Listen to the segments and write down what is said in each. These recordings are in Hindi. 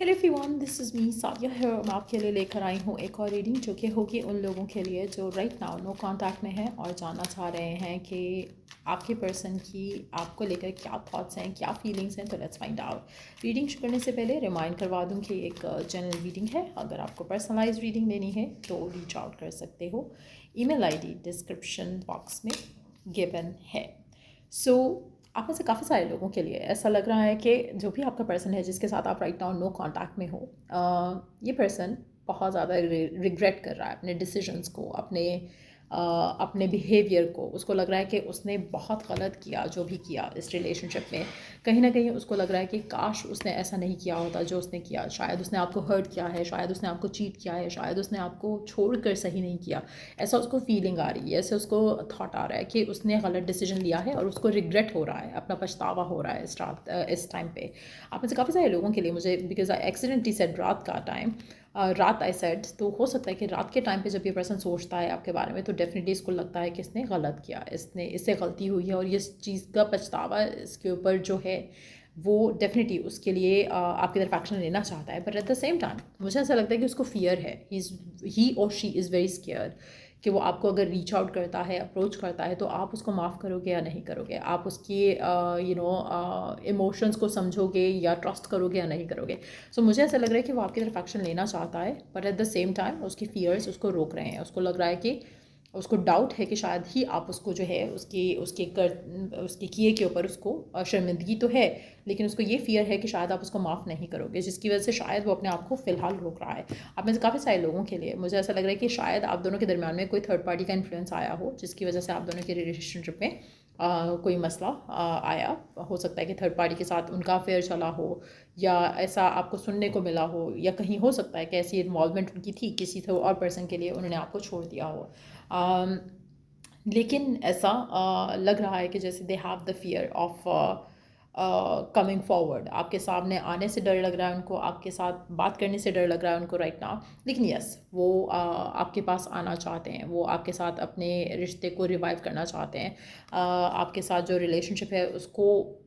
Hello everyone, this is me Sadia है। मैं आपके लिए लेकर आई हूँ एक और रीडिंग जो कि होगी उन लोगों के लिए जो राइट नाउ नो कांटेक्ट में है और जानना चाह रहे हैं कि आपके पर्सन की आपको लेकर क्या थॉट्स हैं, क्या फीलिंग्स हैं। तो लेट्स फाइंड आउट। रीडिंग शुरू करने से पहले रिमाइंड करवा दूँ कि एक जनरल रीडिंग है। अगर आपको पर्सनलाइज रीडिंग लेनी है तो रीच आउट कर सकते हो। ईमेल आईडी डिस्क्रिप्शन बॉक्स में गिवन है। सो आप में से काफ़ी सारे लोगों के लिए ऐसा लग रहा है कि जो भी आपका पर्सन है जिसके साथ आप राइट नाउ नो कांटेक्ट में हो, ये पर्सन बहुत ज़्यादा रिग्रेट कर रहा है अपने डिसीजंस को, अपने बिहेवियर को। उसको लग रहा है कि उसने बहुत गलत किया जो भी किया इस रिलेशनशिप में। कहीं ना कहीं उसको लग रहा है कि काश उसने ऐसा नहीं किया होता जो उसने किया। शायद उसने आपको हर्ट किया है, शायद उसने आपको चीट किया है, शायद उसने आपको छोड़कर सही नहीं किया। ऐसा उसको फीलिंग आ रही है, ऐसे उसको थॉट आ रहा है कि उसने गलत डिसीजन लिया है और उसको रिग्रेट हो रहा है, अपना पछतावा हो रहा है इस टाइम पे। आप में से काफ़ी सारे लोगों के लिए मुझे, बिकॉज आई एक्सीडेंटली सेड रात का टाइम, रात आई सेड, तो हो सकता है कि रात के टाइम पे जब ये पर्सन सोचता है आपके बारे में तो डेफिनेटली इसको लगता है कि इसने गलत किया, इससे गलती हुई है और ये इस चीज़ का पछतावा इसके ऊपर जो है वो डेफिनेटली उसके लिए आपकी तरफ एक्शन लेना चाहता है। But at the same time मुझे ऐसा लगता है कि उसको फियर है, ही और शी इज़ वेरी स्केयर कि वो आपको अगर रीच आउट करता है, अप्रोच करता है तो आप उसको माफ़ करोगे या नहीं करोगे, आप उसकी इमोशंस को समझोगे या ट्रस्ट करोगे या नहीं करोगे। सो मुझे ऐसा लग रहा है कि वो आपकी तरफ एक्शन लेना चाहता है, but at the same time उसकी फियर्स उसको रोक रहे हैं। उसको लग रहा है कि उसको डाउट है कि शायद ही आप उसको जो है उसके किए के ऊपर उसको शर्मिंदगी तो है, लेकिन उसको ये फियर है कि शायद आप उसको माफ़ नहीं करोगे, जिसकी वजह से शायद वो अपने आप को फ़िलहाल रोक रहा है। आप में से काफ़ी सारे लोगों के लिए मुझे ऐसा लग रहा है कि शायद आप दोनों के दरमियान में कोई थर्ड पार्टी का इन्फ्लुएंस आया हो, जिसकी वजह से आप दोनों के रिलेशनशिप में कोई मसला आया। हो सकता है कि थर्ड पार्टी के साथ उनका अफेयर चला हो, या ऐसा आपको सुनने को मिला हो, या कहीं हो सकता है कि ऐसी इन्वॉल्वमेंट उनकी थी किसी और पर्सन के लिए, उन्होंने आपको छोड़ दिया हो। लेकिन ऐसा लग रहा है कि जैसे they have the fear of coming forward. आपके सामने आने से डर लग रहा है उनको, आपके साथ बात करने से डर लग रहा है उनको राइट नाउ। लेकिन यस, वो आपके पास आना चाहते हैं, वो आपके साथ अपने रिश्ते को रिवाइव करना चाहते हैं। आपके साथ जो रिलेशनशिप है उसको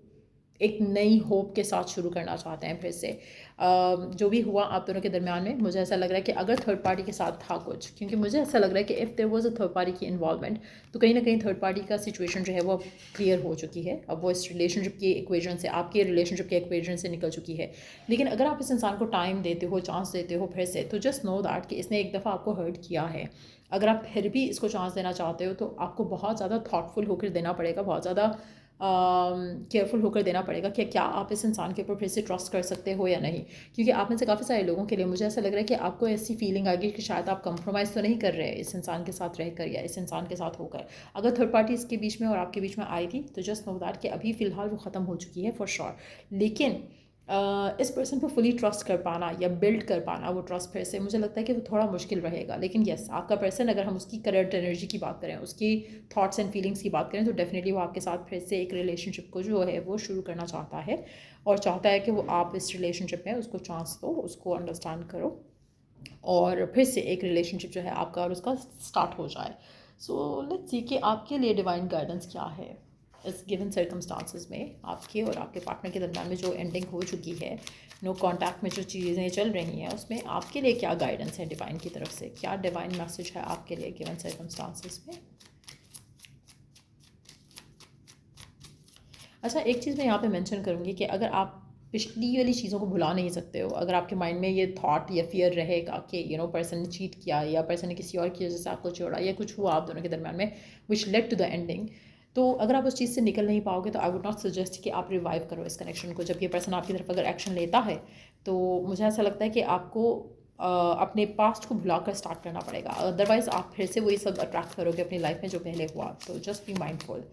एक नई होप के साथ शुरू करना चाहते हैं फिर से। जो भी हुआ आप दोनों के दरमियान में, मुझे ऐसा लग रहा है कि अगर थर्ड पार्टी के साथ था कुछ, क्योंकि मुझे ऐसा लग रहा है कि if there was a third party की इन्वॉल्वमेंट तो कहीं ना कहीं थर्ड पार्टी का सिचुएशन जो है वो अब क्लियर हो चुकी है। अब वो इस रिलेशनशिप की इक्वेशन से, आपके रिलेशनशिप के इक्वेशन से निकल चुकी है। लेकिन अगर आप इस इंसान को टाइम देते हो, चांस देते हो फिर से, तो जस्ट नो दैट कि इसने एक दफ़ा आपको हर्ट किया है। अगर आप फिर भी इसको चांस देना चाहते हो तो आपको बहुत ज़्यादा थॉटफुल होकर देना पड़ेगा, बहुत ज़्यादा केयरफुल होकर देना पड़ेगा कि क्या आप इस इंसान के ऊपर फिर से ट्रस्ट कर सकते हो या नहीं। क्योंकि आप में से काफ़ी सारे लोगों के लिए मुझे ऐसा लग रहा है कि आपको ऐसी फीलिंग आ गई कि शायद आप कंप्रोमाइज़ तो नहीं कर रहे हैं इस इंसान के साथ रहकर या इस इंसान के साथ होकर। अगर थर्ड पार्टी इसके बीच में और आपके बीच में आई थी तो जस्ट नो दैट कि अभी फ़िलहाल वो ख़त्म हो चुकी है फॉर श्योर। लेकिन इस पर्सन पर फुली ट्रस्ट कर पाना या बिल्ड कर पाना वो ट्रस्ट फिर से, मुझे लगता है कि वो थोड़ा मुश्किल रहेगा। लेकिन येस, आपका पर्सन, अगर हम उसकी करंट एनर्जी की बात करें, उसकी थॉट्स एंड फीलिंग्स की बात करें, तो डेफिनेटली वो आपके साथ फिर से एक रिलेशनशिप को जो है वो शुरू करना चाहता है और चाहता है कि वो आप इस रिलेशनशिप में उसको चांस दो, उसको अंडरस्टैंड करो और फिर से एक रिलेशनशिप जो है आपका और उसका स्टार्ट हो जाए। सो लेट्स सी कि आपके लिए डिवाइन गाइडेंस क्या है इस गिवन सर्कमस्टांसिस में। आपके और आपके पार्टनर के दरम्यान में जो एंडिंग हो चुकी है, नो कॉन्टैक्ट में जो चीज़ें चल रही हैं, उसमें आपके लिए क्या गाइडेंस है डिवाइन की तरफ से, क्या डिवाइन मैसेज है आपके लिए गिवन सर्कमस्टांसिस में। अच्छा, एक चीज़ मैं यहाँ पे मेंशन करूँगी कि अगर आप पिछली वाली चीज़ों को भुला नहीं सकते हो, अगर आपके माइंड में ये थॉट या फियर रहेगा कि पर्सन ने चीट किया या पर्सन ने किसी और की वजह से आपको छोड़ा या कुछ हुआ आप दोनों के दरम्यान में which led to the ending, तो अगर आप उस चीज़ से निकल नहीं पाओगे तो आई वुड नॉट सजेस्ट कि आप रिवाइव करो इस कनेक्शन को। जब ये पर्सन आपकी तरफ अगर एक्शन लेता है तो मुझे ऐसा लगता है कि आपको अपने पास्ट को भुलाकर स्टार्ट करना पड़ेगा, अदरवाइज आप फिर से वही सब अट्रैक्ट करोगे अपनी लाइफ में जो पहले हुआ। तो just be mindful.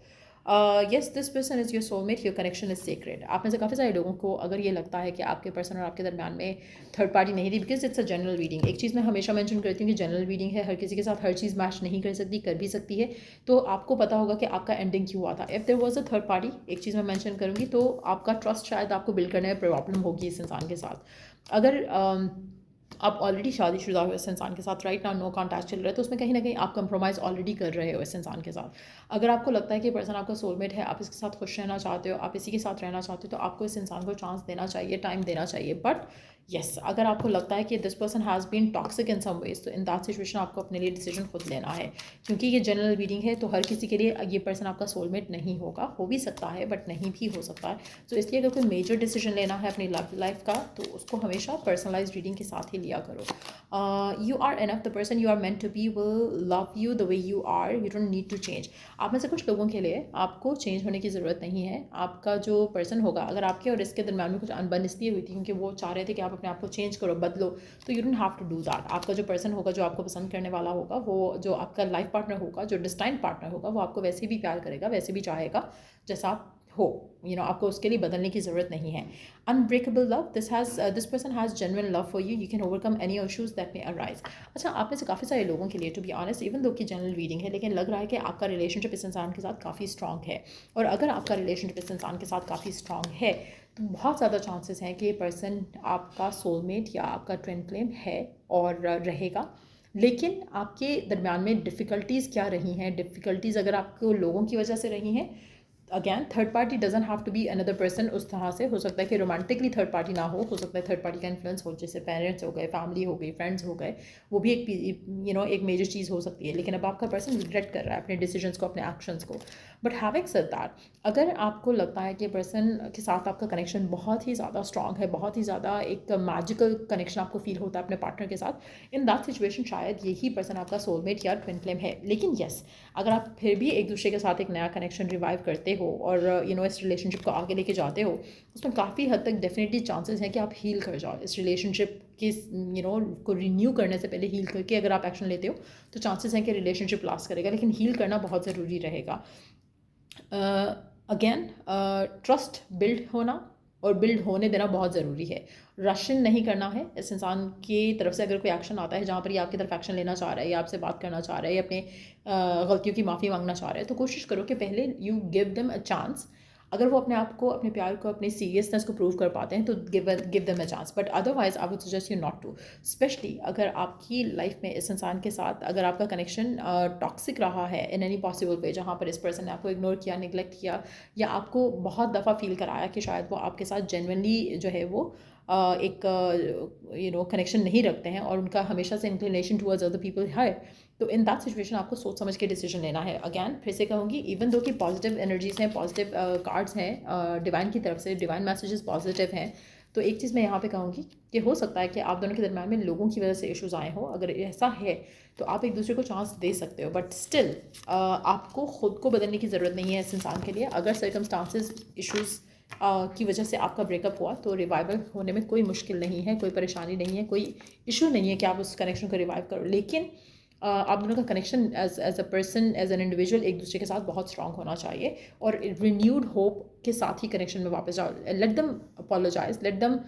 Yes, this person is your soulmate, your connection is secret. आप में से काफ़ी सारे लोगों को अगर ये लगता है कि आपके पर्सन और आपके दरमियान में थर्ड पार्टी नहीं थी, because it's a general reading. एक चीज़ मैं हमेशा मेंशन करती हूँ कि जनरल रीडिंग है, हर किसी के साथ हर चीज़ मैच नहीं कर सकती, कर भी सकती है। तो आपको पता होगा कि आपका एंडिंग क्यों हुआ था। If there was a third party, एक चीज़ मैं मेंशन करूँगी, तो आपका ट्रस्ट शायद आपको बिल्ड करने में प्रॉब्लम होगी इस इंसान के साथ। अगर आप ऑलरेडी शादीशुदा हो इस इंसान के साथ, राइट नाउ नो कॉन्टैक्ट चल रहा है, तो उसमें कहीं ना कहीं आप कंप्रोमाइज़ ऑलरेडी कर रहे हो इस इंसान के साथ। अगर आपको लगता है कि पर्सन आपका सोलमेट है, आप इसके साथ खुश रहना चाहते हो, आप इसी के साथ रहना चाहते हो, तो आपको इस इंसान को चांस देना चाहिए, टाइम देना चाहिए। बट यस अगर आपको लगता है कि this person has been toxic in some ways, तो इन दैट सिचुएशन आपको अपने लिए डिसीजन खुद लेना है, क्योंकि ये जनरल रीडिंग है तो हर किसी के लिए ये पर्सन आपका सोलमेट नहीं होगा, हो भी सकता है बट नहीं भी हो सकता है। तो इसलिए अगर कोई मेजर डिसीजन लेना है अपनी लाइफ का तो उसको हमेशा पर्सनलाइज रीडिंग के साथ ही लिया करो। You are enough, the person you are meant to be will love you the way you are, you don't need to change. आप में से कुछ लोगों के लिए आपको चेंज होने की ज़रूरत नहीं है। आपका जो पर्सन होगा, अगर आपके और इसके दरम्यान में कुछ अनबन इसलिए हुई थी क्योंकि वो चाह रहे थे कि आप अपने आप को चेंज करो, बदलो, तो you don't have to do that. आपका जो पर्सन होगा, जो आपको पसंद करने वाला होगा, वो जो आपका लाइफ पार्टनर होगा, जो डिस्टाइंड पार्टनर होगा, वो आपको वैसे भी प्यार करेगा, वैसे भी चाहेगा जैसा आप हो। आपको उसके लिए बदलने की ज़रूरत नहीं है। Unbreakable love, this person has genuine love for you, you can overcome any issues that may arise. अच्छा, आप में से काफ़ी सारे लोगों के लिए, to be honest, even though की जनरल रीडिंग है, लेकिन लग रहा है कि आपका रिलेशनशिप इस इंसान के साथ काफ़ी स्ट्रॉन्ग है। और अगर आपका रिलेशनशिप इस इंसान के साथ काफ़ी स्ट्रॉन्ग है तो बहुत ज़्यादा चांसेस हैं कि ये पर्सन आपका सोलमेट या आपका ट्विन फ्लेम है और रहेगा। लेकिन आपके दरमियान में डिफ़िकल्टीज़ क्या रही हैं, डिफ़िकल्टीज़ अगर आपको लोगों की वजह से रही हैं, again third party doesn't have to be another person. उस तरह से हो सकता है कि रोमांटिकली थर्ड पार्टी ना हो सकता है थर्ड पार्टी का इन्फ्लुएंस हो, जैसे पेरेंट्स हो गए, फैमिली हो गई, फ्रेंड्स हो गए, वो भी एक एक मेजर चीज़ हो सकती है। लेकिन अब आपका पर्सन रिग्रेट कर रहा है अपने डिसीजंस को, अपने एक्शंस को। बट हैविंग सेड दैट, अगर आपको लगता है कि पर्सन के साथ आपका कनेक्शन बहुत ही ज़्यादा स्ट्रॉन्ग है, बहुत ही ज़्यादा एक मैजिकल कनेक्शन आपको फील होता है अपने पार्टनर के साथ, इन दैट सिचुएशन शायद यही पर्सन आपका सोलमेट या ट्विन फ्लेम है। लेकिन येस, अगर आप फिर भी एक दूसरे के साथ एक नया कनेक्शन रिवाइव करते हो और इस रिलेशनशिप को आगे लेके जाते हो, उसमें काफ़ी हद तक डेफिनेटली चांसेस हैं कि आप हील कर जाओ। इस रिलेशनशिप के को रिन्यू करने से पहले हील करके अगर आप एक्शन लेते हो तो चांसेस हैं कि रिलेशनशिप लास्ट करेगा, लेकिन हील करना बहुत ज़रूरी रहेगा। अगेन ट्रस्ट बिल्ड होना और बिल्ड होने देना बहुत ज़रूरी है। रशन नहीं करना है। इस इंसान की तरफ से अगर कोई एक्शन आता है जहाँ पर ये आपकी तरफ एक्शन लेना चाह रहा है या आपसे बात करना चाह रहा है या अपने गलतियों की माफ़ी मांगना चाह रहा है, तो कोशिश करो कि पहले you give them a chance. अगर वो अपने आप को, अपने प्यार को, अपनी सीरियसनेस को प्रूव कर पाते हैं तो give them a chance, but otherwise I would suggest you not to. Specially अगर आपकी लाइफ में इस इंसान के साथ अगर आपका कनेक्शन टॉक्सिक रहा है इन एनी पॉसिबल वे, जहाँ पर इस पर्सन ने आपको इग्नोर किया, निगलेक्ट किया, या आपको बहुत दफ़ा फील कराया कि शायद वो आपके साथ जेन्युइनली जो है वो एक कनेक्शन नहीं रखते हैं और उनका हमेशा से इंक्लिनेशन टूवर्ड्स अदर पीपल है, तो इन दैट सिचुएशन आपको सोच समझ के डिसीजन लेना है। अगैन फिर से कहूँगी, इवन दो कि पॉजिटिव एनर्जीज हैं, पॉजिटिव कार्ड्स हैं डिवाइन की तरफ से, डिवाइन मैसेजेस पॉजिटिव हैं, तो एक चीज़ मैं यहाँ पे कहूँगी कि हो सकता है कि आप दोनों के दरम्यान में लोगों की वजह से इश्यूज़ आए हों। अगर ऐसा है तो आप एक दूसरे को चांस दे सकते हो, बट स्टिल आपको ख़ुद को बदलने की ज़रूरत नहीं है इस इंसान के लिए। अगर सर्कमस्टांसेस इश्यूज़ की वजह से आपका ब्रेकअप हुआ तो रिवाइवल होने में कोई मुश्किल नहीं है, कोई परेशानी नहीं है, कोई इशू नहीं है कि आप उस कनेक्शन को रिवाइव करो। लेकिन आप दोनों का connection as a person, as an individual एक दूसरे के साथ बहुत स्ट्रांग होना चाहिए और रिन्यूड होप के साथ ही कनेक्शन में वापस जाओ। Let them apologise, let them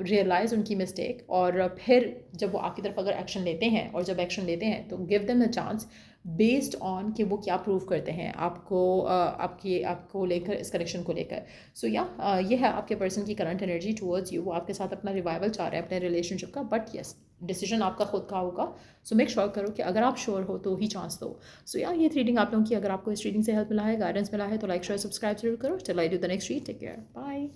realise उनकी मिस्टेक, और फिर जब वो आपकी तरफ अगर एक्शन लेते हैं, और जब एक्शन लेते हैं तो give them a chance based on कि वो क्या प्रूव करते हैं आपको, आपको लेकर, इस कनेक्शन को लेकर। सो या ये है आपके पर्सन की करंट एनर्जी टुवर्ड्स यू। वो आपके साथ अपना रिवाइवल चाह रहे हैं अपने रिलेशनशिप का, बट येस डिसीजन आपका खुद का होगा। सो मेक श्योर करो कि अगर आप श्योर हो तो ही चांस दो। सो या ये रीडिंग आप लोगों की, अगर आपको इस रीडिंग से हेल्प मिला है, गाइडेंस मिला है, तो लाइक शेयर सब्सक्राइब जरूर करो। चलो I do the next read. Take care, bye.